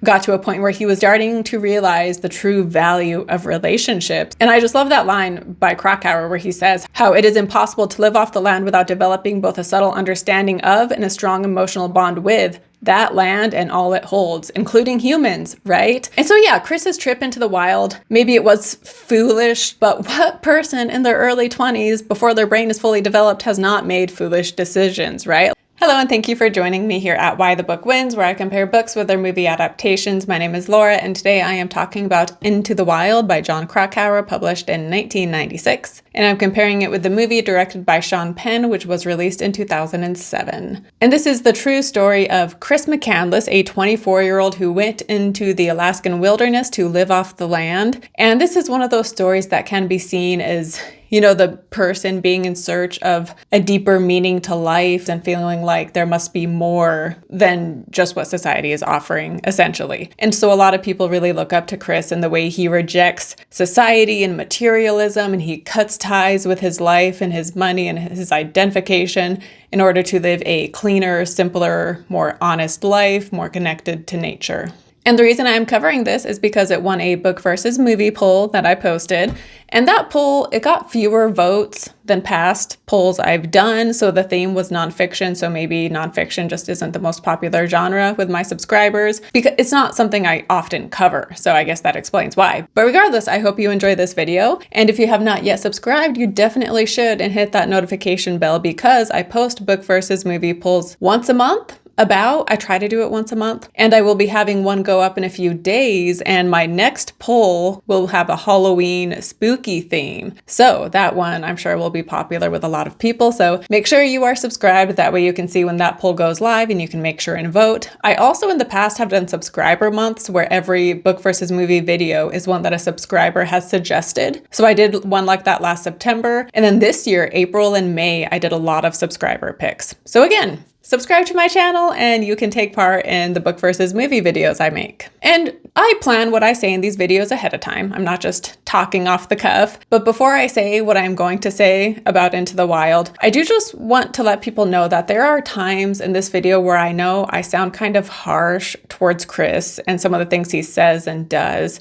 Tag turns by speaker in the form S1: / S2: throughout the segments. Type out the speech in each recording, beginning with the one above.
S1: got to a point where he was starting to realize the true value of relationships. And I just love that line by Krakauer where he says how it is impossible to live off the land without developing both a subtle understanding of and a strong emotional bond with that land and all it holds, including humans, right? And so yeah, Chris's trip into the wild, maybe it was foolish, but what person in their early 20s before their brain is fully developed has not made foolish decisions, right? Hello and thank you for joining me here at Why the Book Wins, where I compare books with their movie adaptations. My name is Laura, and today I am talking about Into the Wild by Jon Krakauer, published in 1996. And I'm comparing it with the movie directed by Sean Penn, which was released in 2007. And this is the true story of Chris McCandless, a 24-year-old who went into the Alaskan wilderness to live off the land. And this is one of those stories that can be seen as, you know, the person being in search of a deeper meaning to life and feeling like there must be more than just what society is offering, essentially. And so a lot of people really look up to Chris in the way he rejects society and materialism, and he cuts ties with his life and his money and his identification in order to live a cleaner, simpler, more honest life, more connected to nature. And the reason I'm covering this is because it won a book versus movie poll that I posted. And that poll, it got fewer votes than past polls I've done. So the theme was nonfiction. So maybe nonfiction just isn't the most popular genre with my subscribers because it's not something I often cover. So I guess that explains why. But regardless, I hope you enjoy this video. And if you have not yet subscribed, you definitely should, and hit that notification bell because I post book versus movie polls once a month. I try to do it once a month, and I will be having one go up in a few days, and my next poll will have a Halloween spooky theme. So that one I'm sure will be popular with a lot of people, so make sure you are subscribed. That way you can see when that poll goes live and you can make sure and vote. I also in the past have done subscriber months where every book versus movie video is one that a subscriber has suggested. So I did one like that last September, and then this year, April and May, I did a lot of subscriber picks. So again, subscribe to my channel and you can take part in the book versus movie videos I make. And I plan what I say in these videos ahead of time. I'm not just talking off the cuff. But before I say what I'm going to say about Into the Wild, I do just want to let people know that there are times in this video where I know I sound kind of harsh towards Chris and some of the things he says and does.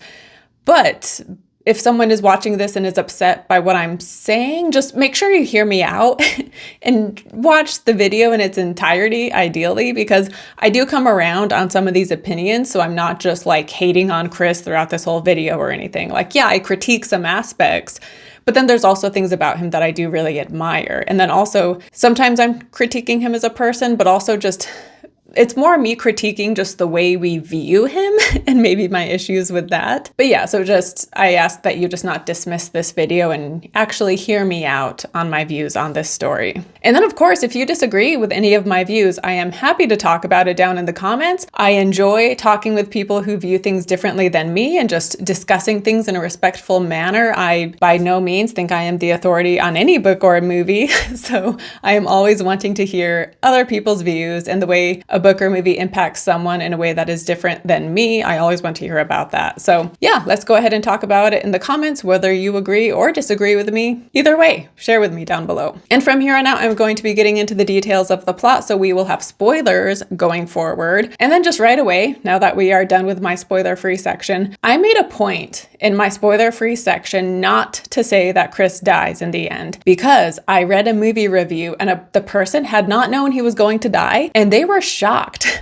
S1: But if someone is watching this and is upset by what I'm saying, just make sure you hear me out and watch the video in its entirety, ideally, because I do come around on some of these opinions. So I'm not just like hating on Chris throughout this whole video or anything. Like, yeah, I critique some aspects, but then there's also things about him that I do really admire. And then also sometimes I'm critiquing him as a person, but also just it's more me critiquing just the way we view him and maybe my issues with that. But yeah, so just I ask that you just not dismiss this video and actually hear me out on my views on this story. And then of course, if you disagree with any of my views, I am happy to talk about it down in the comments. I enjoy talking with people who view things differently than me and just discussing things in a respectful manner. I by no means think I am the authority on any book or a movie. So I am always wanting to hear other people's views and the way a book or movie impacts someone in a way that is different than me. I always want to hear about that. So yeah, let's go ahead and talk about it in the comments, whether you agree or disagree with me. Either way, share with me down below. And from here on out, I'm going to be getting into the details of the plot, so we will have spoilers going forward. And then just right away, now that we are done with my spoiler-free section, I made a point in my spoiler-free section not to say that Chris dies in the end, because I read a movie review and the person had not known he was going to die, and they were shocked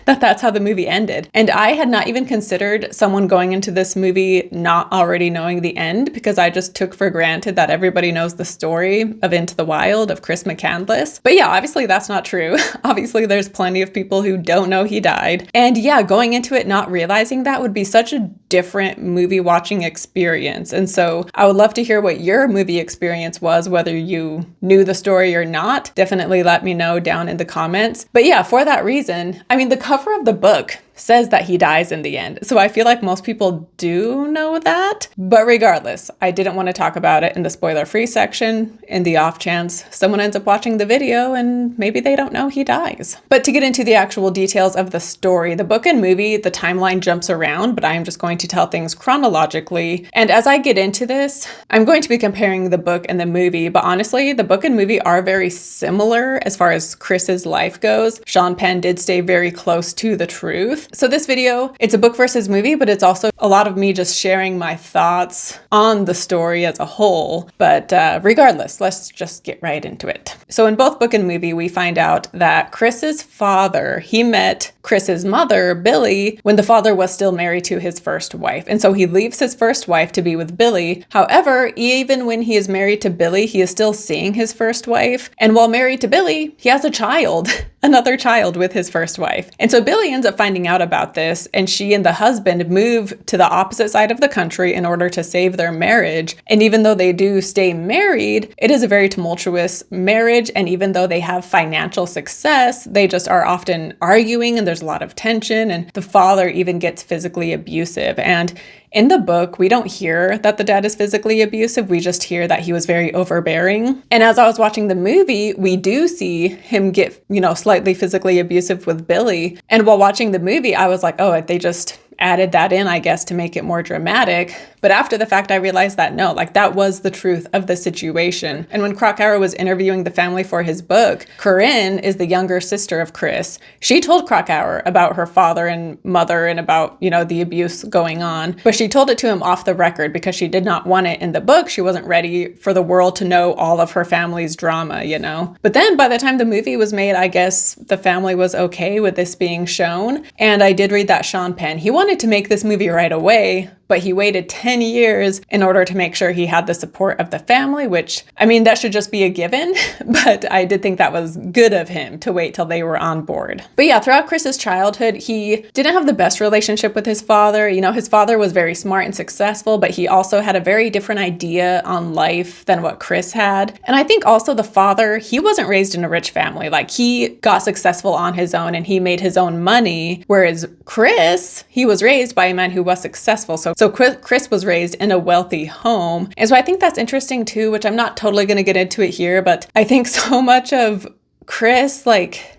S1: that that's how the movie ended. And I had not even considered someone going into this movie not already knowing the end, because I just took for granted that everybody knows the story of Into the Wild of Chris McCandless. But yeah, obviously that's not true. Obviously there's plenty of people who don't know he died. And yeah, going into it not realizing that would be such a different movie watching experience. And so I would love to hear what your movie experience was, whether you knew the story or not. Definitely let me know down in the comments. But yeah, for that reason, I mean, the cover of the book says that he dies in the end. So I feel like most people do know that. But regardless, I didn't want to talk about it in the spoiler-free section in the off chance someone ends up watching the video and maybe they don't know he dies. But to get into the actual details of the story, the book and movie, the timeline jumps around, but I'm just going to tell things chronologically. And as I get into this, I'm going to be comparing the book and the movie, but honestly, the book and movie are very similar as far as Chris's life goes. Sean Penn did stay very close to the truth. So this video, it's a book versus movie, but it's also a lot of me just sharing my thoughts on the story as a whole. But regardless, let's just get right into it. So in both book and movie, we find out that Chris's father, he met Chris's mother, Billy, when the father was still married to his first wife. And so he leaves his first wife to be with Billy. However, even when he is married to Billy, he is still seeing his first wife. And while married to Billy, he has a child, another child with his first wife. And so Billy ends up finding out about this, and she and the husband move to the opposite side of the country in order to save their marriage. And even though they do stay married, it is a very tumultuous marriage. And even though they have financial success, they just are often arguing, and there's a lot of tension, and the father even gets physically abusive. And in the book, we don't hear that the dad is physically abusive. We just hear that he was very overbearing. And as I was watching the movie, we do see him get, slightly physically abusive with Billy. And while watching the movie, I was like, oh, they just added that in, I guess, to make it more dramatic. But after the fact, I realized that no, that was the truth of the situation. And when Krakauer was interviewing the family for his book, Corinne is the younger sister of Chris. She told Krakauer about her father and mother and about, the abuse going on. But she told it to him off the record because she did not want it in the book. She wasn't ready for the world to know all of her family's drama, But then by the time the movie was made, I guess the family was okay with this being shown. And I did read that Sean Penn, he wanted to make this movie right away, but he waited 10 years in order to make sure he had the support of the family, which, that should just be a given, but I did think that was good of him to wait till they were on board. But yeah, throughout Chris's childhood, he didn't have the best relationship with his father. His father was very smart and successful, but he also had a very different idea on life than what Chris had. And I think also the father, he wasn't raised in a rich family. He got successful on his own and he made his own money, whereas Chris, he was raised by a man who was successful. So Chris was raised in a wealthy home. And so I think that's interesting too, which I'm not totally going to get into it here, but I think so much of Chris,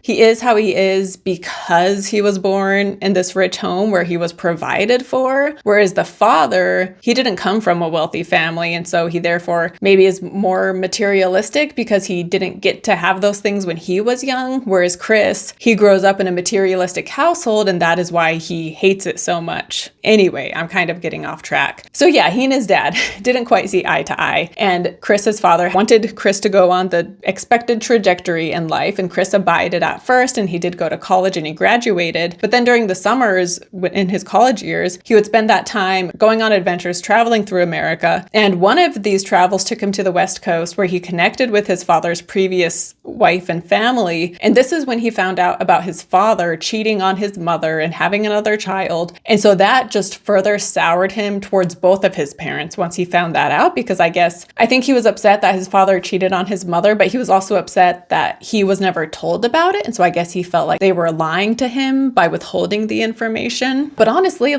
S1: he is how he is because he was born in this rich home where he was provided for, whereas the father, he didn't come from a wealthy family, and so he therefore maybe is more materialistic because he didn't get to have those things when he was young, whereas Chris, he grows up in a materialistic household, and that is why he hates it so much. Anyway, I'm kind of getting off track. So yeah, he and his dad didn't quite see eye to eye, and Chris's father wanted Chris to go on the expected trajectory in life, and Chris abided at first, and he did go to college and he graduated. But then during the summers in his college years, he would spend that time going on adventures, traveling through America. And one of these travels took him to the West Coast, where he connected with his father's previous wife and family. And this is when he found out about his father cheating on his mother and having another child. And so that just further soured him towards both of his parents once he found that out, because I think he was upset that his father cheated on his mother, but he was also upset that he was never told about it. And so I guess he felt like they were lying to him by withholding the information. But honestly,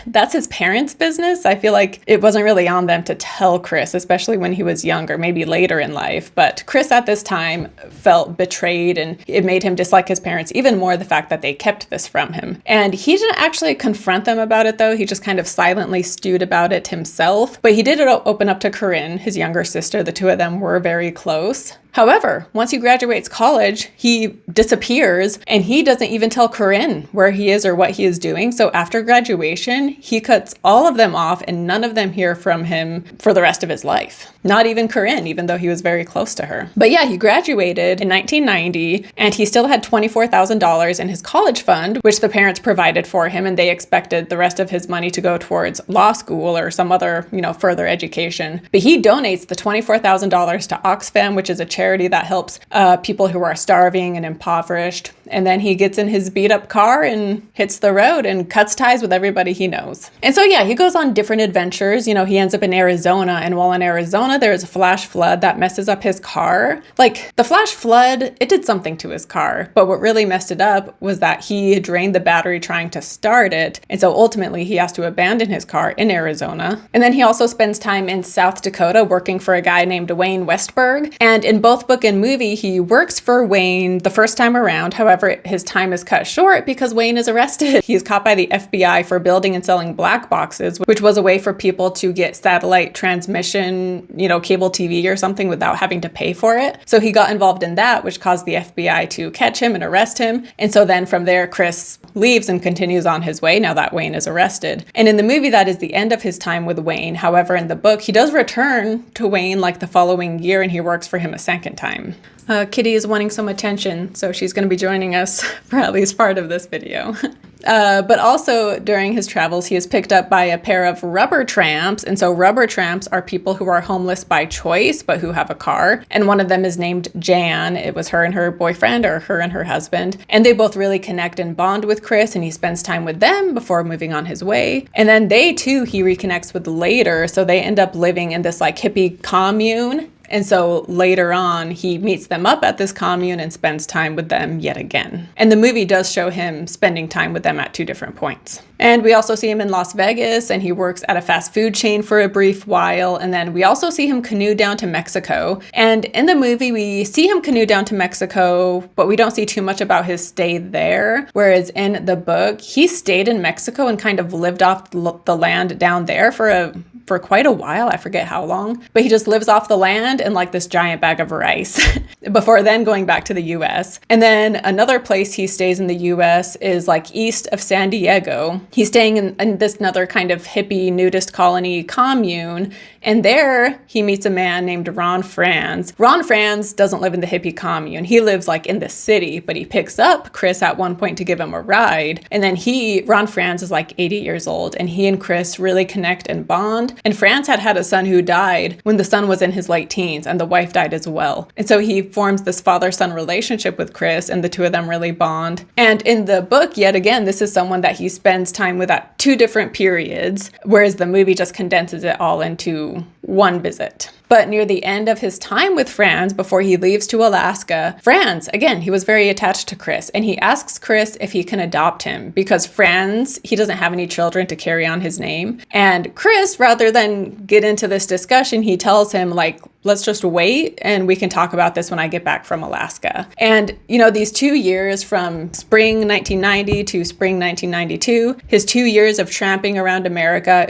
S1: that's his parents' business. I feel like it wasn't really on them to tell Chris, especially when he was younger, maybe later in life. But Chris at this time felt betrayed, and it made him dislike his parents even more, the fact that they kept this from him. And he didn't actually confront them about it, though. He just kind of silently stewed about it himself. But he did open up to Corinne, his younger sister. The two of them were very close. However, once he graduates college, he disappears, and he doesn't even tell Corinne where he is or what he is doing. So after graduation, he cuts all of them off, and none of them hear from him for the rest of his life. Not even Corinne, even though he was very close to her. But yeah, he graduated in 1990, and he still had $24,000 in his college fund, which the parents provided for him, and they expected the rest of his money to go towards law school or some other, further education. But he donates the $24,000 to Oxfam, which is a charity that helps people who are starving and impoverished. And then he gets in his beat up car and hits the road and cuts ties with everybody he knows. And so yeah, he goes on different adventures. He ends up in Arizona, and while in Arizona, there is a flash flood that messes up his car. The flash flood, it did something to his car, but what really messed it up was that he drained the battery trying to start it. And so ultimately he has to abandon his car in Arizona. And then he also spends time in South Dakota working for a guy named Wayne Westberg. And in both book and movie, he works for Wayne the first time around. However, his time is cut short because Wayne is arrested. He is caught by the FBI for building and selling black boxes, which was a way for people to get satellite transmission, cable TV or something without having to pay for it. So he got involved in that, which caused the FBI to catch him and arrest him. And so then from there, Chris leaves and continues on his way now that Wayne is arrested. And in the movie, that is the end of his time with Wayne. However, in the book, he does return to Wayne like the following year, and he works for him a second time. Kitty is wanting some attention, so she's going to be joining us for at least part of this video. But also during his travels, he is picked up by a pair of rubber tramps. And so rubber tramps are people who are homeless by choice, but who have a car. And one of them is named Jan. It was her and her boyfriend, or her and her husband. And they both really connect and bond with Chris, and he spends time with them before moving on his way. And then they too, he reconnects with later. So they end up living in this like hippie commune. And so later on, he meets them up at this commune and spends time with them yet again. And the movie does show him spending time with them at 2 different points. And we also see him in Las Vegas, and he works at a fast food chain for a brief while. And then we also see him canoe down to Mexico. And in the movie, we see him canoe down to Mexico, but we don't see too much about his stay there. Whereas in the book, he stayed in Mexico and kind of lived off the land down there for quite a while. I forget how long, but he just lives off the land in like this giant bag of rice before then going back to the US. And then another place he stays in the US is like east of San Diego. He's staying in this another kind of hippie nudist colony commune. And there he meets a man named Ron Franz. Ron Franz doesn't live in the hippie commune. He lives like in the city, but he picks up Chris at one point to give him a ride. And then Ron Franz is like 80 years old, and he and Chris really connect and bond. And Franz had a son who died when the son was in his late teens, and the wife died as well. And so he forms this father-son relationship with Chris, and the two of them really bond. And in the book, yet again, this is someone that he spends time with at 2 different periods, whereas the movie just condenses it all into one visit. But near the end of his time with Franz, before he leaves to Alaska, Franz, again, he was very attached to Chris, and he asks Chris if he can adopt him because Franz, he doesn't have any children to carry on his name. And Chris, rather than get into this discussion, he tells him, like, let's just wait and we can talk about this when I get back from Alaska. And, these 2 years from spring 1990 to spring 1992, his 2 years of tramping around America,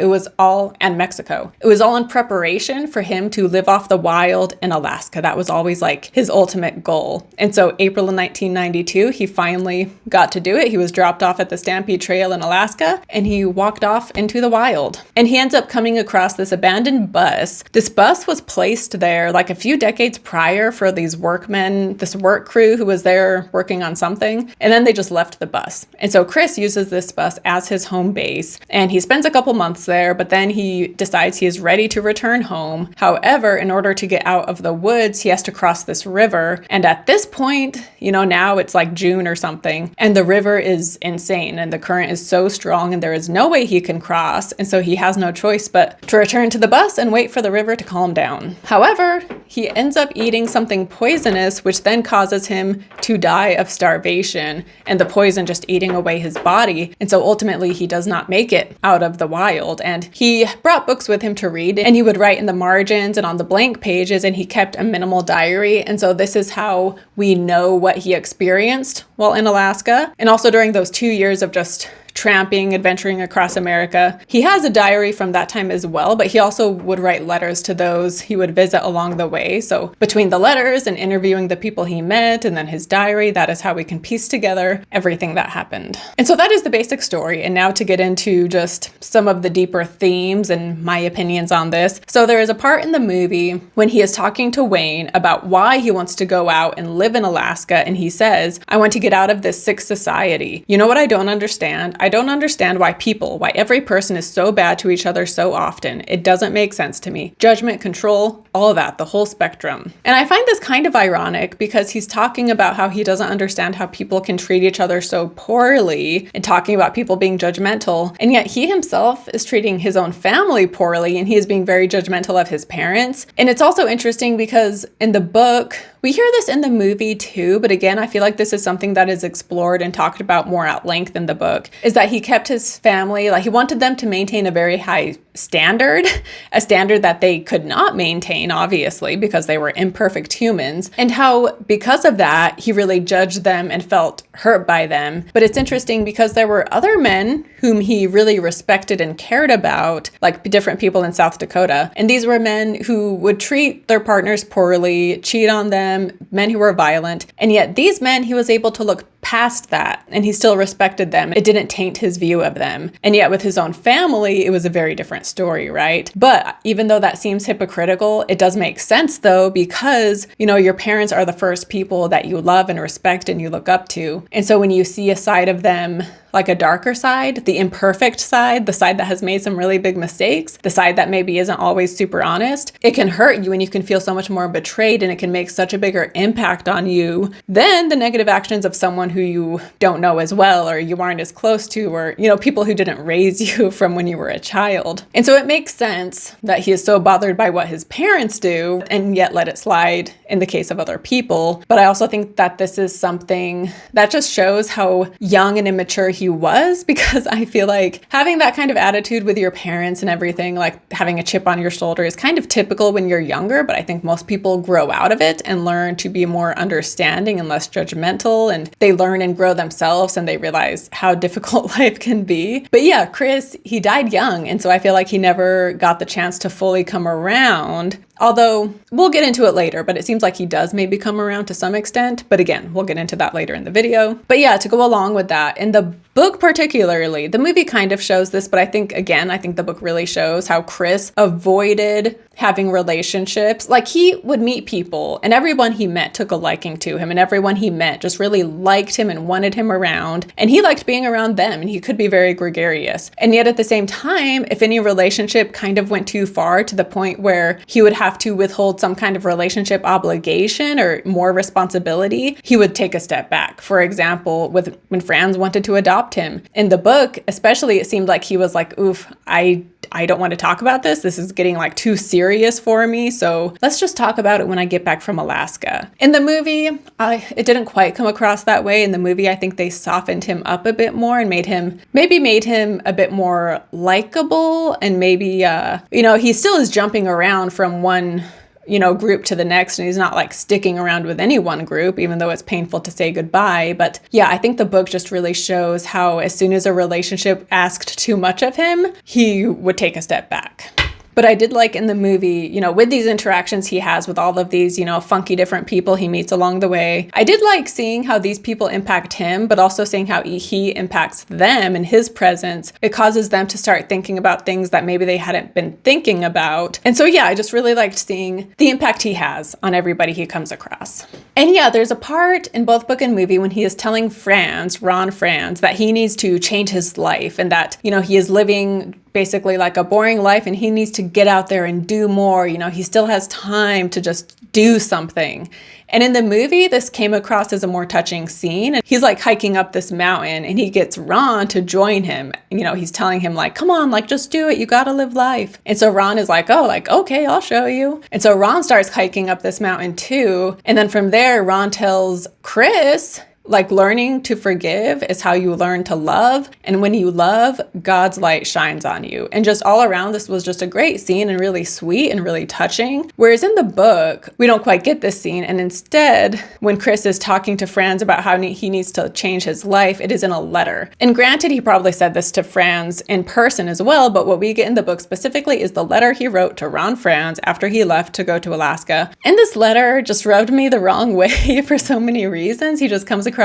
S1: and Mexico, it was all in preparation for him to live off the wild in Alaska. That was always like his ultimate goal. And so April of 1992, he finally got to do it. He was dropped off at the Stampede Trail in Alaska, and he walked off into the wild. And he ends up coming across this abandoned bus. This bus was placed there like a few decades prior for these workmen, this work crew who was there working on something, and then they just left the bus. And so Chris uses this bus as his home base, and he spends a couple months there, but then he decides he is ready to return home. However, in order to get out of the woods, he has to cross this river. And at this point, now it's like June or something, and the river is insane, and the current is so strong, and there is no way he can cross. And so he has no choice but to return to the bus and wait for the river to calm down. However, he ends up eating something poisonous, which then causes him to die of starvation, and the poison just eating away his body. And so ultimately, he does not make it out of the wild. And he brought books with him to read, and he would write in the margins and on the blank pages, and he kept a minimal diary. And so this is how we know what he experienced while in Alaska. And also during those 2 years of just tramping, adventuring across America. He has a diary from that time as well, but he also would write letters to those he would visit along the way. So between the letters and interviewing the people he met and then his diary, that is how we can piece together everything that happened. And so that is the basic story. And now to get into just some of the deeper themes and my opinions on this. So there is a part in the movie when he is talking to Wayne about why he wants to go out and live in Alaska. And he says, I want to get out of this sick society. You know what I don't understand? I don't understand why every person is so bad to each other so often. It doesn't make sense to me. Judgment, control, all of that, the whole spectrum. And I find this kind of ironic because he's talking about how he doesn't understand how people can treat each other so poorly and talking about people being judgmental. And yet he himself is treating his own family poorly, and he is being very judgmental of his parents. And it's also interesting because in the book, We hear this in the movie too, but again, I feel like this is something that is explored and talked about more at length in the book, is that he kept his family, like he wanted them to maintain a very high standard, a standard that they could not maintain, obviously, because they were imperfect humans, and how because of that, he really judged them and felt hurt by them. But it's interesting because there were other men whom he really respected and cared about, like different people in South Dakota. And these were men who would treat their partners poorly, cheat on them, men who were violent. And yet these men, he was able to look past that and he still respected them. It didn't taint his view of them. And yet with his own family, it was a very different story, right? But even though that seems hypocritical, it does make sense though, because, you know, your parents are the first people that you love and respect and you look up to. And so when you see a side of them, like a darker side, the imperfect side, the side that has made some really big mistakes, the side that maybe isn't always super honest, it can hurt you and you can feel so much more betrayed and it can make such a bigger impact on you than the negative actions of someone who you don't know as well or you aren't as close to, or, you know, people who didn't raise you from when you were a child. And so it makes sense that he is so bothered by what his parents do and yet let it slide in the case of other people. But I also think that this is something that just shows how young and immature he was, because I feel like having that kind of attitude with your parents and everything, like having a chip on your shoulder, is kind of typical when you're younger, but I think most people grow out of it and learn to be more understanding and less judgmental, and they learn and grow themselves and they realize how difficult life can be. But yeah, Chris, he died young, and so I feel like he never got the chance to fully come around. Although we'll get into it later, but it seems like he does maybe come around to some extent. But again, we'll get into that later in the video. But yeah, to go along with that, in the book particularly, the movie kind of shows this, but I think the book really shows how Chris avoided having relationships. Like he would meet people and everyone he met took a liking to him, and everyone he met just really liked him and wanted him around, and he liked being around them, and he could be very gregarious. And yet at the same time, if any relationship kind of went too far to the point where he would have to withhold some kind of relationship obligation or more responsibility, he would take a step back. For example, when Franz wanted to adopt him. In the book, especially, it seemed like he was like, oof, I don't want to talk about this. This is getting like too serious for me. So let's just talk about it when I get back from Alaska. In the movie, it didn't quite come across that way. In the movie, I think they softened him up a bit more and made him a bit more likable, and maybe, he still is jumping around from one group to the next, and he's not like sticking around with any one group, even though it's painful to say goodbye. But yeah, I think the book just really shows how as soon as a relationship asked too much of him, he would take a step back. But I did like in the movie, with these interactions he has with all of these, funky different people he meets along the way, I did like seeing how these people impact him, but also seeing how he impacts them in his presence. It causes them to start thinking about things that maybe they hadn't been thinking about. And so, yeah, I just really liked seeing the impact he has on everybody he comes across. And yeah, there's a part in both book and movie when he is telling Ron Franz, that he needs to change his life and that, he is living basically like a boring life and he needs to get out there and do more. He still has time to just do something. And in the movie, this came across as a more touching scene. And he's like hiking up this mountain and he gets Ron to join him. He's telling him like, come on, like just do it. You got to live life. And so Ron is like, oh, like, okay, I'll show you. And so Ron starts hiking up this mountain too. And then from there, Ron tells Chris, like, learning to forgive is how you learn to love. And when you love, God's light shines on you. And just all around, this was just a great scene and really sweet and really touching. Whereas in the book, we don't quite get this scene. And instead, when Chris is talking to Franz about how he needs to change his life, it is in a letter. And granted, he probably said this to Franz in person as well. But what we get in the book specifically is the letter he wrote to Ron Franz after he left to go to Alaska. And this letter just rubbed me the wrong way for so many reasons. He just comes across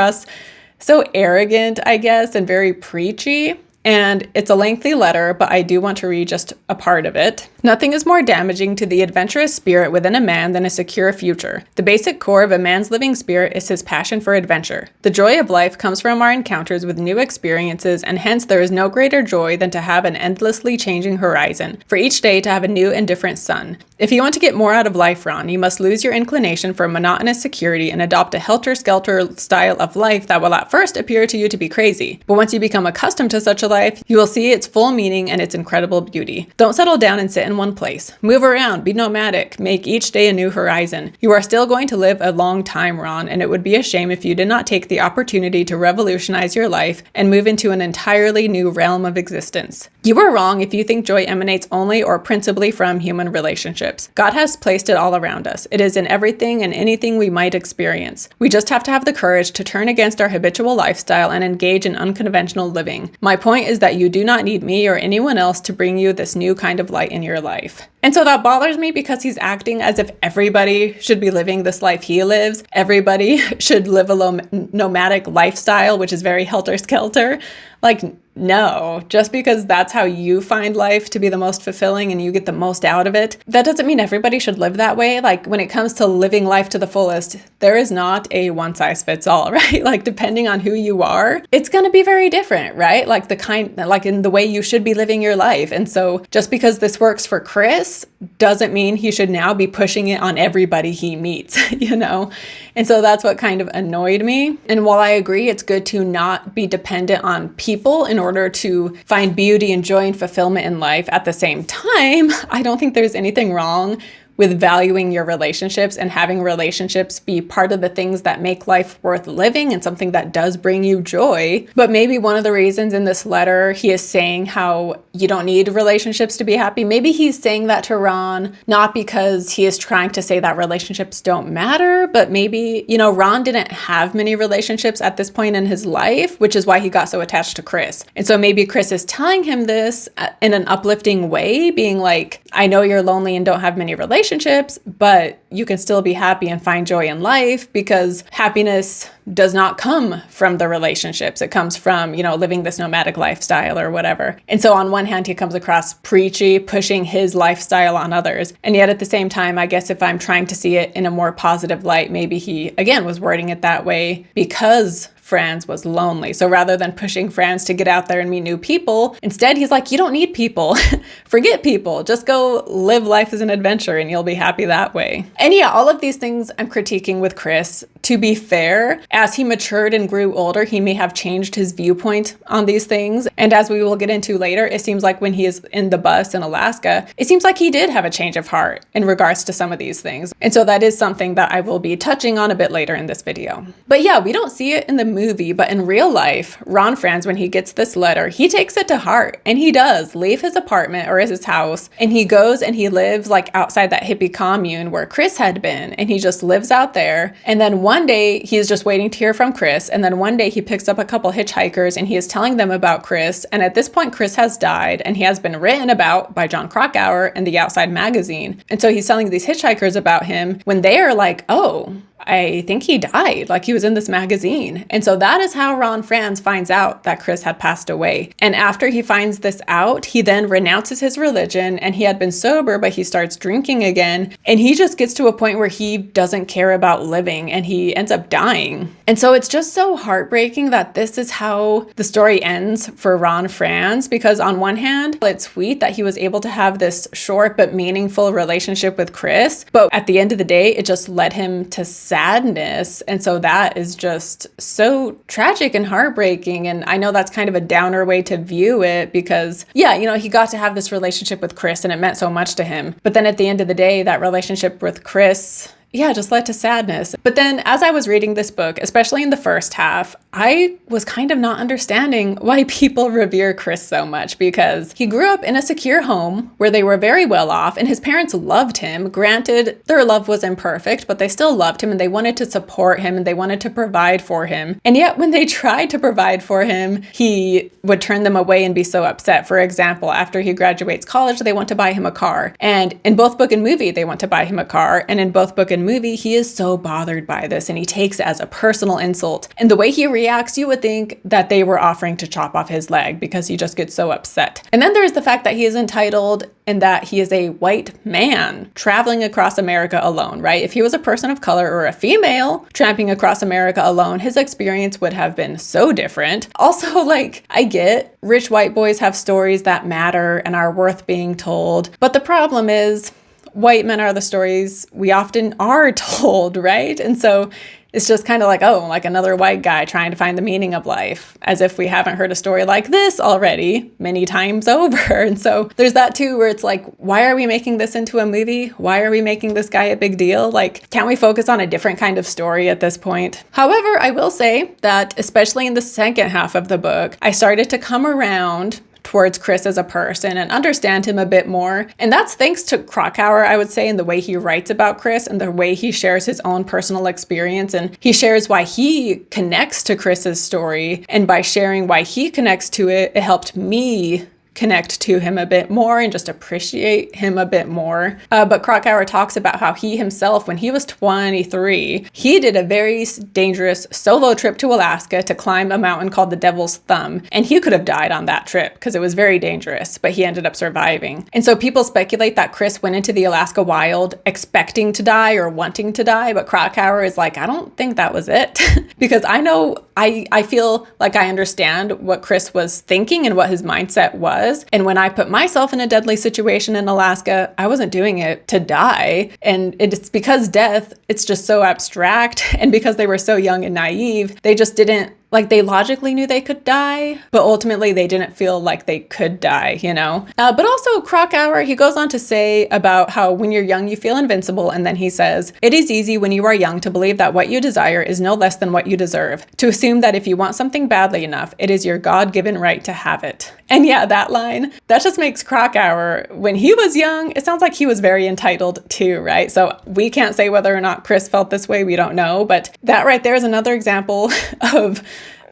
S1: so arrogant, I guess, and very preachy. And it's a lengthy letter, but I do want to read just a part of it. Nothing is more damaging to the adventurous spirit within a man than a secure future. The basic core of a man's living spirit is his passion for adventure. The joy of life comes from our encounters with new experiences, and hence there is no greater joy than to have an endlessly changing horizon, for each day to have a new and different sun. If you want to get more out of life, Ron, you must lose your inclination for monotonous security and adopt a helter-skelter style of life that will at first appear to you to be crazy. But once you become accustomed to such a life, you will see its full meaning and its incredible beauty. Don't settle down and sit in in one place. Move around, be nomadic, make each day a new horizon. You are still going to live a long time, Ron, and it would be a shame if you did not take the opportunity to revolutionize your life and move into an entirely new realm of existence. You are wrong if you think joy emanates only or principally from human relationships. God has placed it all around us. It is in everything and anything we might experience. We just have to have the courage to turn against our habitual lifestyle and engage in unconventional living. My point is that you do not need me or anyone else to bring you this new kind of light in your life. And so that bothers me because he's acting as if everybody should be living this life he lives. Everybody should live a nomadic lifestyle, which is very helter-skelter. Like, no, just because that's how you find life to be the most fulfilling and you get the most out of it, that doesn't mean everybody should live that way. Like, when it comes to living life to the fullest, there is not a one size fits all, right? Like, depending on who you are, it's going to be very different, right? Like in the way you should be living your life. And so just because this works for Chris doesn't mean he should now be pushing it on everybody he meets, you know? And so that's what kind of annoyed me. And while I agree it's good to not be dependent on people in order to find beauty and joy and fulfillment in life, at the same time, I don't think there's anything wrong with valuing your relationships and having relationships be part of the things that make life worth living and something that does bring you joy. But maybe one of the reasons in this letter he is saying how you don't need relationships to be happy, maybe he's saying that to Ron, not because he is trying to say that relationships don't matter, but maybe, you know, Ron didn't have many relationships at this point in his life, which is why he got so attached to Chris. And so maybe Chris is telling him this in an uplifting way, being like, I know you're lonely and don't have many relationships, but you can still be happy and find joy in life, because happiness does not come from the relationships. It comes from, you know, living this nomadic lifestyle or whatever. And so on one hand, he comes across preachy, pushing his lifestyle on others. And yet at the same time, I guess if I'm trying to see it in a more positive light, maybe he, again, was wording it that way because Franz was lonely. So rather than pushing Franz to get out there and meet new people, instead he's like, you don't need people. Forget people. Just go live life as an adventure and you'll be happy that way. And yeah, all of these things I'm critiquing with Chris. To be fair, as he matured and grew older, he may have changed his viewpoint on these things. And as we will get into later, it seems like when he is in the bus in Alaska, it seems like he did have a change of heart in regards to some of these things. And so that is something that I will be touching on a bit later in this video. But yeah, we don't see it in the movie, but in real life, Ron Franz, when he gets this letter, he takes it to heart, and he does leave his apartment or his house, and he goes and he lives like outside that hippie commune where Chris had been, and he just lives out there. And then one day he's just waiting to hear from Chris, and then one day he picks up a couple hitchhikers and he is telling them about Chris. And at this point, Chris has died, and he has been written about by John Krakauer in the Outside magazine. And so he's telling these hitchhikers about him when they are like, oh, I think he died, like he was in this magazine. And so that is how Ron Franz finds out that Chris had passed away. And after he finds this out, he then renounces his religion, and he had been sober, but he starts drinking again. And he just gets to a point where he doesn't care about living, and he ends up dying. And so it's just so heartbreaking that this is how the story ends for Ron Franz, because on one hand, it's sweet that he was able to have this short but meaningful relationship with Chris. But at the end of the day, it just led him to sadness. And so that is just so tragic and heartbreaking. And I know that's kind of a downer way to view it because, yeah, you know, he got to have this relationship with Chris and it meant so much to him. But then at the end of the day, that relationship with Chris, yeah, just led to sadness. But then as I was reading this book, especially in the first half, I was kind of not understanding why people revere Chris so much, because he grew up in a secure home where they were very well off and his parents loved him. Granted, their love was imperfect, but they still loved him and they wanted to support him and they wanted to provide for him. And yet when they tried to provide for him, he would turn them away and be so upset. For example, after he graduates college, they want to buy him a car. And in both book and movie, they want to buy him a car. And in both book and movie, he is so bothered by this and he takes it as a personal insult. And the way he reacts, you would think that they were offering to chop off his leg because he just gets so upset. And then there's the fact that he is entitled and that he is a white man traveling across America alone, right? If he was a person of color or a female tramping across America alone, his experience would have been so different. Also, like, I get rich white boys have stories that matter and are worth being told, but the problem is white men are the stories we often are told, right? And so It's just kind of like, oh, like another white guy trying to find the meaning of life, as if we haven't heard a story like this already many times over. And so there's that too, where it's like, why are we making this into a movie? Why are we making this guy a big deal? Like, can't we focus on a different kind of story at this point? However, I will say that especially in the second half of the book, I started to come around towards Chris as a person and understand him a bit more. And that's thanks to Krakauer, I would say, and the way he writes about Chris and the way he shares his own personal experience. And he shares why he connects to Chris's story. And by sharing why he connects to it, it helped me connect to him a bit more and just appreciate him a bit more. But Krakauer talks about how he himself, when he was 23, he did a very dangerous solo trip to Alaska to climb a mountain called the Devil's Thumb. And he could have died on that trip because it was very dangerous, but he ended up surviving. And so people speculate that Chris went into the Alaska wild expecting to die or wanting to die, but Krakauer is like, I don't think that was it. Because I feel like I understand what Chris was thinking and what his mindset was. And when I put myself in a deadly situation in Alaska, I wasn't doing it to die. And it's because death, it's just so abstract. And because they were so young and naive, they just didn't, like, they logically knew they could die, but ultimately they didn't feel like they could die, you know? But also Krakauer, he goes on to say about how when you're young, you feel invincible. And then he says, it is easy when you are young to believe that what you desire is no less than what you deserve. To assume that if you want something badly enough, it is your God-given right to have it. And yeah, that line, that just makes Krakauer, when he was young, it sounds like he was very entitled too, right? So we can't say whether or not Chris felt this way, we don't know. But that right there is another example of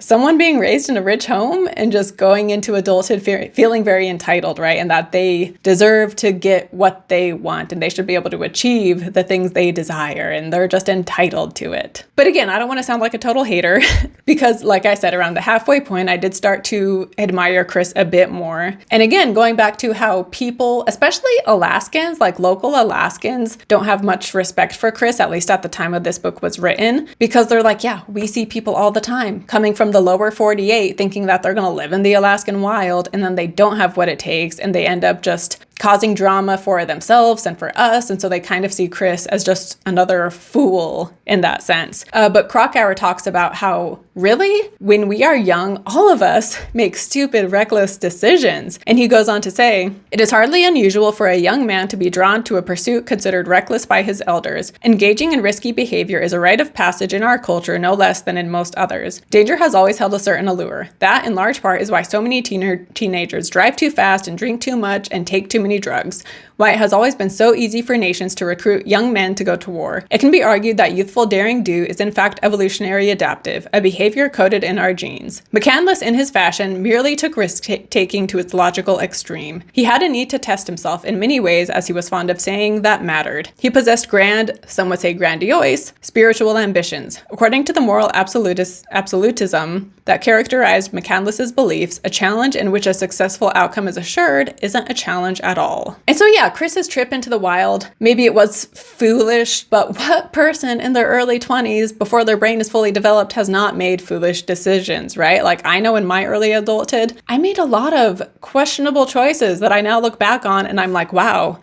S1: someone being raised in a rich home and just going into adulthood feeling very entitled, right? And that they deserve to get what they want and they should be able to achieve the things they desire and they're just entitled to it. But again, I don't want to sound like a total hater because like I said, around the halfway point, I did start to admire Chris a bit more. And again, going back to how people, especially Alaskans, like local Alaskans, don't have much respect for Chris, at least at the time of this book was written, because they're like, yeah, we see people all the time coming from the lower 48 thinking that they're going to live in the Alaskan wild, and then they don't have what it takes and they end up just causing drama for themselves and for us. And so they kind of see Chris as just another fool in that sense. But Krakauer talks about how really, when we are young, all of us make stupid, reckless decisions. And he goes on to say, it is hardly unusual for a young man to be drawn to a pursuit considered reckless by his elders. Engaging in risky behavior is a rite of passage in our culture no less than in most others. Danger has always held a certain allure. That, in large part, is why so many teenagers drive too fast and drink too much and take too many drugs, why it has always been so easy for nations to recruit young men to go to war. It can be argued that youthful daring do is in fact evolutionary adaptive, a behavior coded in our genes. McCandless, in his fashion, merely took risk-taking to its logical extreme. He had a need to test himself in many ways, as he was fond of saying, that mattered. He possessed grand, some would say grandiose, spiritual ambitions. According to the moral absolutism that characterized McCandless's beliefs, a challenge in which a successful outcome is assured isn't a challenge at all. And so yeah, Chris's trip into the wild, maybe it was foolish, but what person in their early 20s before their brain is fully developed has not made foolish decisions, right? Like I know in my early adulthood, I made a lot of questionable choices that I now look back on and I'm like, wow,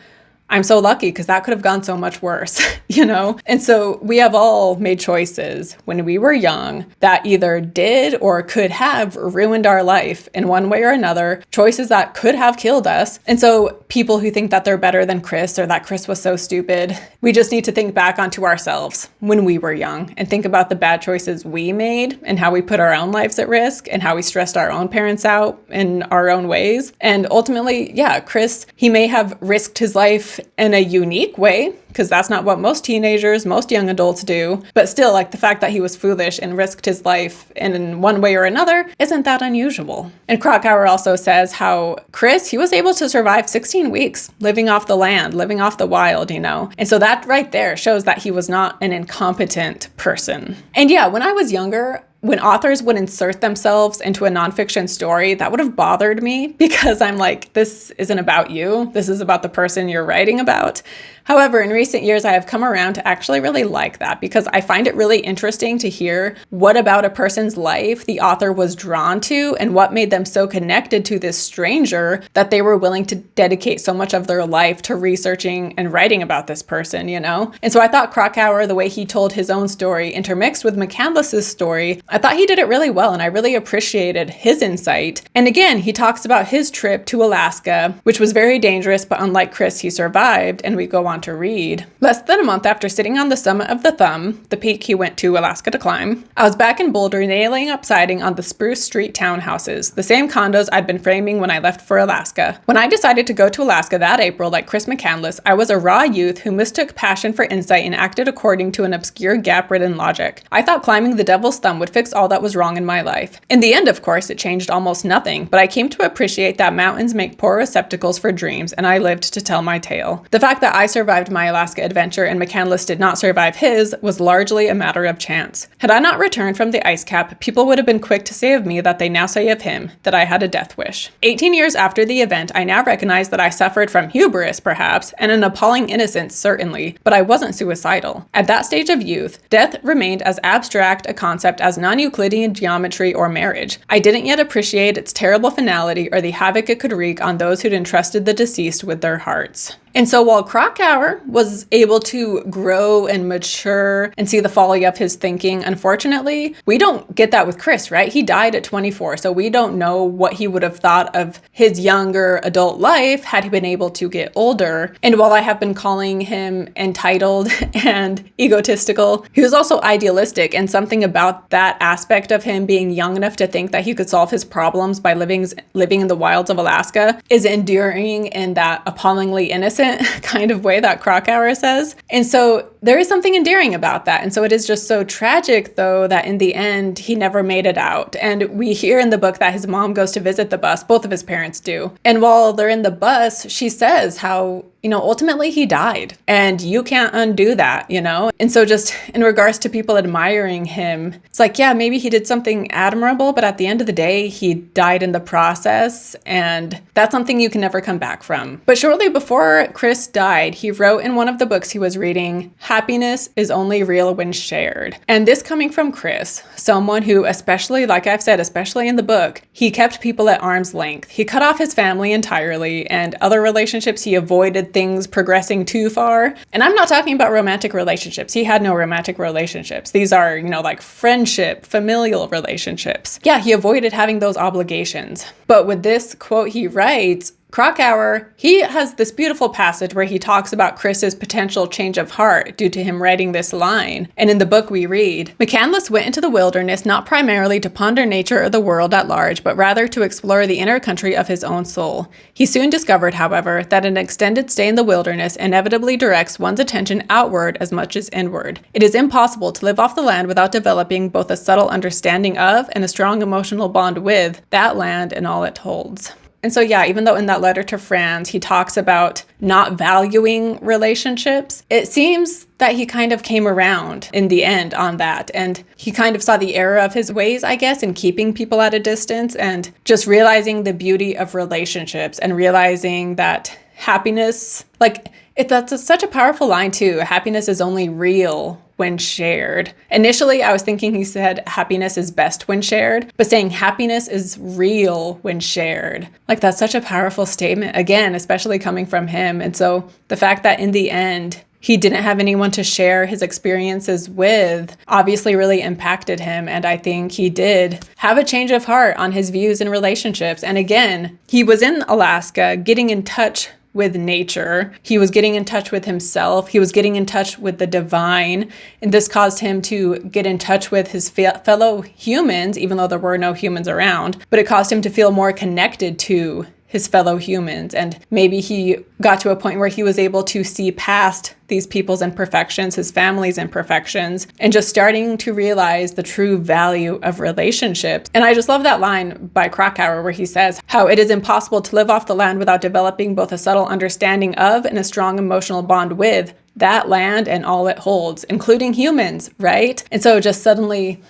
S1: I'm so lucky because that could have gone so much worse, you know? And so we have all made choices when we were young that either did or could have ruined our life in one way or another, choices that could have killed us. And so people who think that they're better than Chris or that Chris was so stupid, we just need to think back onto ourselves when we were young and think about the bad choices we made and how we put our own lives at risk and how we stressed our own parents out in our own ways. And ultimately, yeah, Chris, he may have risked his life in a unique way, because that's not what most teenagers, most young adults do. But still, like the fact that he was foolish and risked his life in one way or another isn't that unusual. And Krakauer also says how Chris, he was able to survive 16 weeks living off the land, living off the wild, you know. And so that right there shows that he was not an incompetent person. And yeah, when I was younger, when authors would insert themselves into a nonfiction story, that would have bothered me because I'm like, this isn't about you. This is about the person you're writing about. However, in recent years, I have come around to actually really like that because I find it really interesting to hear what about a person's life the author was drawn to and what made them so connected to this stranger that they were willing to dedicate so much of their life to researching and writing about this person, you know? And so I thought Krakauer, the way he told his own story intermixed with McCandless's story, I thought he did it really well and I really appreciated his insight. And again, he talks about his trip to Alaska, which was very dangerous, but unlike Chris, he survived, and we go on to read. Less than a month after sitting on the summit of the Thumb, the peak he went to Alaska to climb, I was back in Boulder nailing up siding on the Spruce Street townhouses, the same condos I'd been framing when I left for Alaska. When I decided to go to Alaska that April, like Chris McCandless, I was a raw youth who mistook passion for insight and acted according to an obscure gap-ridden logic. I thought climbing the Devil's Thumb would fix all that was wrong in my life. In the end, of course, it changed almost nothing, but I came to appreciate that mountains make poor receptacles for dreams, and I lived to tell my tale. The fact that I survived my Alaska adventure and McCandless did not survive his was largely a matter of chance. Had I not returned from the ice cap, people would have been quick to say of me that they now say of him, that I had a death wish. 18 years after the event, I now recognize that I suffered from hubris, perhaps, and an appalling innocence, certainly, but I wasn't suicidal. At that stage of youth, death remained as abstract a concept as non-Euclidean geometry or marriage. I didn't yet appreciate its terrible finality or the havoc it could wreak on those who'd entrusted the deceased with their hearts. And so while Krakauer was able to grow and mature and see the folly of his thinking, unfortunately, we don't get that with Chris, right? He died at 24, so we don't know what he would have thought of his younger adult life had he been able to get older. And while I have been calling him entitled and egotistical, he was also idealistic, and something about that aspect of him being young enough to think that he could solve his problems by living in the wilds of Alaska is enduring in that appallingly innocent kind of way that Krakauer says. And so there is something endearing about that. And so it is just so tragic, though, that in the end, he never made it out. And we hear in the book that his mom goes to visit the bus. Both of his parents do. And while they're in the bus, she says how, ultimately he died. And you can't undo that, And so just in regards to people admiring him, it's like, yeah, maybe he did something admirable, but at the end of the day, he died in the process. And that's something you can never come back from. But shortly before Chris died, he wrote in one of the books he was reading, "Happiness is only real when shared." And this coming from Chris, someone who, especially, like I've said, especially in the book, he kept people at arm's length. He cut off his family entirely, and other relationships he avoided things progressing too far. And I'm not talking about romantic relationships. He had no romantic relationships. These are, like friendship, familial relationships. Yeah, he avoided having those obligations. But with this quote he writes, Krakauer, he has this beautiful passage where he talks about Chris's potential change of heart due to him writing this line. And in the book we read, McCandless went into the wilderness not primarily to ponder nature or the world at large, but rather to explore the inner country of his own soul. He soon discovered, however, that an extended stay in the wilderness inevitably directs one's attention outward as much as inward. It is impossible to live off the land without developing both a subtle understanding of and a strong emotional bond with that land and all it holds. And so, yeah, even though in that letter to Franz, he talks about not valuing relationships, it seems that he kind of came around in the end on that. And he kind of saw the error of his ways, I guess, in keeping people at a distance and just realizing the beauty of relationships and realizing that happiness, that's such a powerful line too. Happiness is only real when shared. Initially, I was thinking he said happiness is best when shared, but saying happiness is real when shared. That's such a powerful statement, again, especially coming from him. And so the fact that in the end, he didn't have anyone to share his experiences with obviously really impacted him. And I think he did have a change of heart on his views in relationships. And again, he was in Alaska getting in touch with nature. He was getting in touch with himself. He was getting in touch with the divine. And this caused him to get in touch with his fellow humans, even though there were no humans around. But it caused him to feel more connected to his fellow humans. And maybe he got to a point where he was able to see past these people's imperfections, his family's imperfections, and just starting to realize the true value of relationships. And I just love that line by Krakauer where he says how it is impossible to live off the land without developing both a subtle understanding of and a strong emotional bond with that land and all it holds, including humans, right? And so just suddenly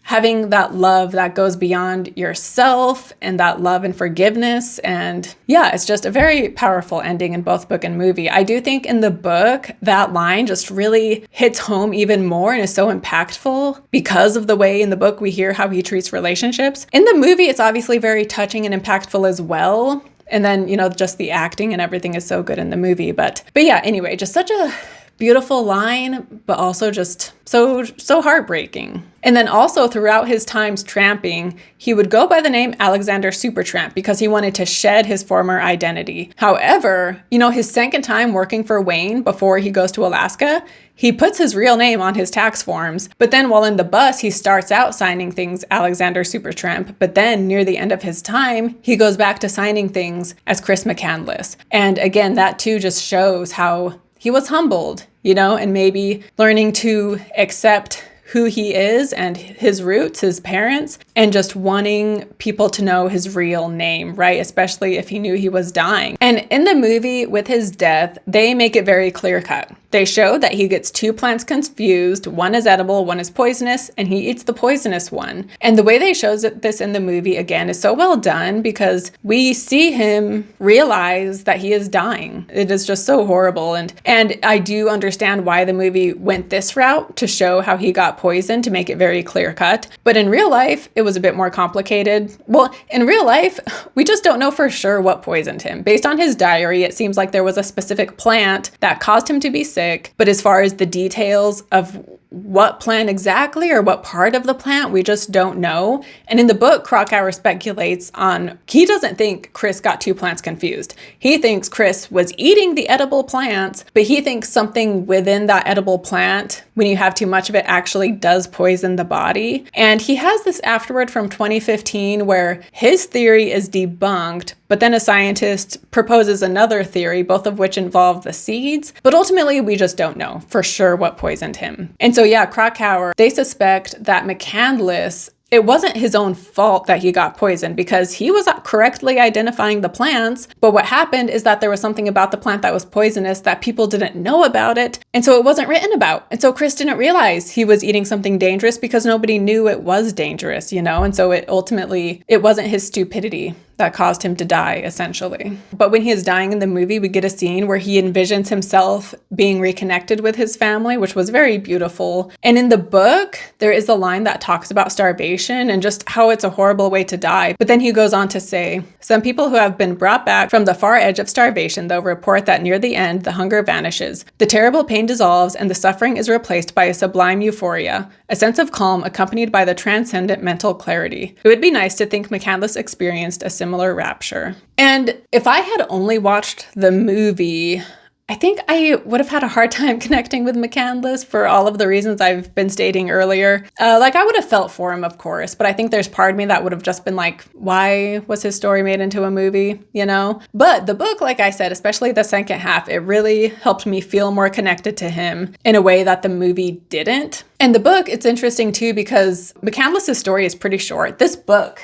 S1: having that love that goes beyond yourself and that love and forgiveness. And yeah, it's just a very powerful ending in both book and movie. I do think in the book, that line just really hits home even more and is so impactful because of the way in the book we hear how he treats relationships. In the movie, it's obviously very touching and impactful as well. And then, just the acting and everything is so good in the movie. But yeah, anyway, just such a beautiful line, but also just so heartbreaking. And then also throughout his times tramping, he would go by the name Alexander Supertramp because he wanted to shed his former identity. However, his second time working for Wayne before he goes to Alaska, he puts his real name on his tax forms, but then while in the bus, he starts out signing things Alexander Supertramp, but then near the end of his time, he goes back to signing things as Chris McCandless. And again, that too just shows how he was humbled, and maybe learning to accept who he is and his roots, his parents, and just wanting people to know his real name, right? Especially if he knew he was dying. And in the movie, with his death, they make it very clear-cut. They show that he gets two plants confused. One is edible, one is poisonous, and he eats the poisonous one. And the way they show this in the movie, again, is so well done because we see him realize that he is dying. It is just so horrible. And I do understand why the movie went this route to show how he got poisoned, to make it very clear cut. But in real life, it was a bit more complicated. Well, in real life, we just don't know for sure what poisoned him. Based on his diary, it seems like there was a specific plant that caused him to be sick. But as far as the details of what plant exactly or what part of the plant, we just don't know. And in the book, Krakauer speculates on, he doesn't think Chris got two plants confused. He thinks Chris was eating the edible plants, but he thinks something within that edible plant, when you have too much of it, actually does poison the body. And he has this afterward from 2015 where his theory is debunked, but then a scientist proposes another theory, both of which involve the seeds. But ultimately, we just don't know for sure what poisoned him. And so yeah, Krakauer, they suspect that McCandless, it wasn't his own fault that he got poisoned because he was correctly identifying the plants. But what happened is that there was something about the plant that was poisonous that people didn't know about it. And so it wasn't written about. And so Chris didn't realize he was eating something dangerous because nobody knew it was dangerous, And so it wasn't his stupidity that caused him to die, essentially. But when he is dying in the movie, we get a scene where he envisions himself being reconnected with his family, which was very beautiful. And in the book, there is a line that talks about starvation and just how it's a horrible way to die. But then he goes on to say, some people who have been brought back from the far edge of starvation, though, report that near the end, the hunger vanishes. The terrible pain dissolves and the suffering is replaced by a sublime euphoria, a sense of calm accompanied by the transcendent mental clarity. It would be nice to think McCandless experienced a similar rapture. And if I had only watched the movie, I think I would have had a hard time connecting with McCandless for all of the reasons I've been stating earlier. I would have felt for him, of course, but I think there's part of me that would have just been like, why was his story made into a movie, But the book, like I said, especially the second half, it really helped me feel more connected to him in a way that the movie didn't. And the book, it's interesting too, because McCandless' story is pretty short. This book,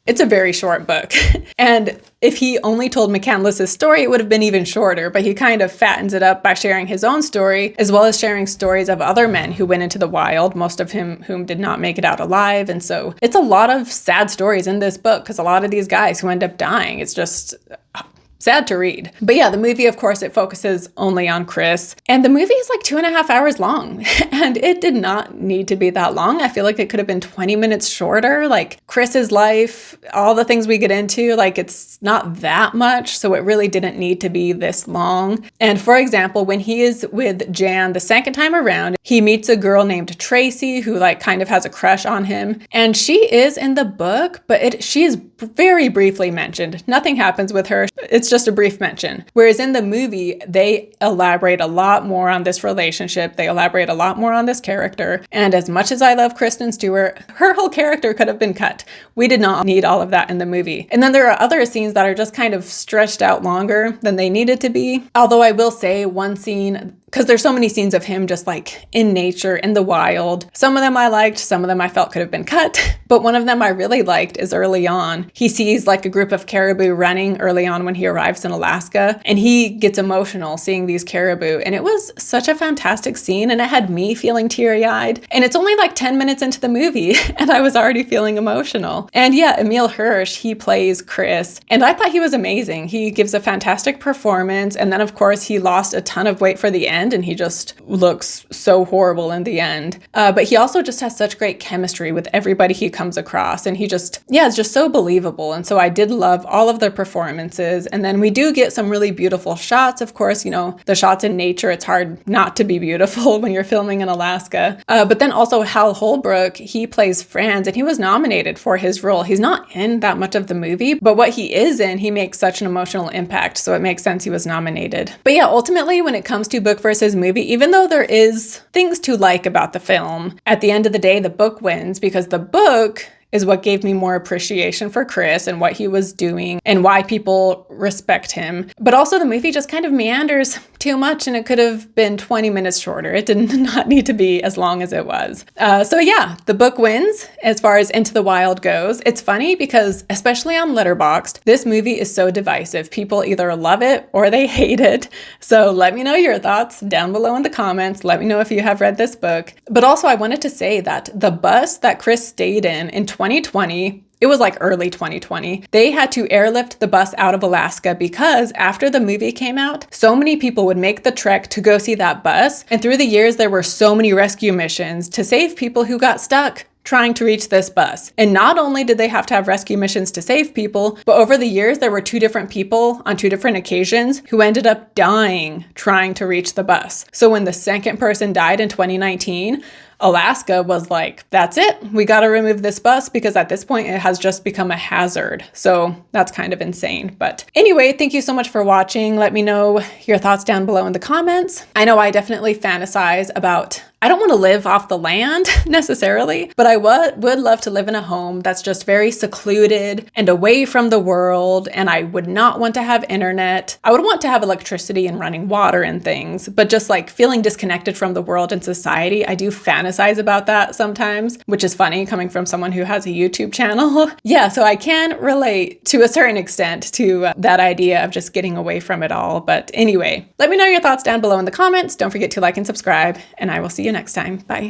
S1: it's a very short book. And if he only told McCandless' story, it would have been even shorter, but he kind of fattens it up by sharing his own story, as well as sharing stories of other men who went into the wild, most of whom did not make it out alive. And so it's a lot of sad stories in this book, because a lot of these guys who end up dying, it's just sad to read. But yeah, the movie, of course, it focuses only on Chris. And the movie is like 2.5 hours long. And it did not need to be that long. I feel like it could have been 20 minutes shorter. Like Chris's life, all the things we get into, it's not that much. So it really didn't need to be this long. And for example, when he is with Jan the second time around, he meets a girl named Tracy who kind of has a crush on him. And she is in the book, but she is very briefly mentioned. Nothing happens with her. It's just a brief mention. Whereas in the movie, they elaborate a lot more on this relationship. They elaborate a lot more on this character. And as much as I love Kristen Stewart, her whole character could have been cut. We did not need all of that in the movie. And then there are other scenes that are just kind of stretched out longer than they needed to be. Although I will say one scene because there's so many scenes of him just like in nature, in the wild. Some of them I liked, some of them I felt could have been cut, but one of them I really liked is early on. He sees like a group of caribou running early on when he arrives in Alaska, and he gets emotional seeing these caribou, and it was such a fantastic scene, and it had me feeling teary-eyed, and it's only like 10 minutes into the movie, and I was already feeling emotional. And yeah, Emile Hirsch, he plays Chris, and I thought he was amazing. He gives a fantastic performance, and then of course he lost a ton of weight for the end, and he just looks so horrible in the end. But he also just has such great chemistry with everybody he comes across, and he just, yeah, it's just so believable. And so I did love all of their performances. And then we do get some really beautiful shots. Of course, you know, the shots in nature, it's hard not to be beautiful when you're filming in Alaska. But then also Hal Holbrook, he plays Franz, and he was nominated for his role. He's not in that much of the movie, but what he is in, he makes such an emotional impact. So it makes sense he was nominated. But yeah, ultimately, when it comes to book versus movie, even though there is things to like about the film, at the end of the day, the book wins, because the book is what gave me more appreciation for Chris and what he was doing and why people respect him. But also the movie just kind of meanders too much, and it could have been 20 minutes shorter. It did not need to be as long as it was. So yeah, the book wins as far as Into the Wild goes. It's funny because, especially on Letterboxd, this movie is so divisive. People either love it or they hate it. So let me know your thoughts down below in the comments. Let me know if you have read this book. But also I wanted to say that the bus that Chris stayed in 2020, it was like early 2020, they had to airlift the bus out of Alaska because after the movie came out, so many people would make the trek to go see that bus. And through the years, there were so many rescue missions to save people who got stuck trying to reach this bus. And not only did they have to have rescue missions to save people, but over the years, there were 2 different people on 2 different occasions who ended up dying trying to reach the bus. So when the second person died in 2019, Alaska was like, that's it. We got to remove this bus because at this point it has just become a hazard. So that's kind of insane. But anyway, thank you so much for watching. Let me know your thoughts down below in the comments. I know I definitely fantasize about, I don't want to live off the land necessarily, but I would love to live in a home that's just very secluded and away from the world. And I would not want to have internet. I would want to have electricity and running water and things, but just like feeling disconnected from the world and society. I do fantasize about that sometimes, which is funny coming from someone who has a YouTube channel. Yeah, so I can relate to a certain extent to that idea of just getting away from it all. But anyway, let me know your thoughts down below in the comments. Don't forget to like and subscribe, and I will see you next time. Bye.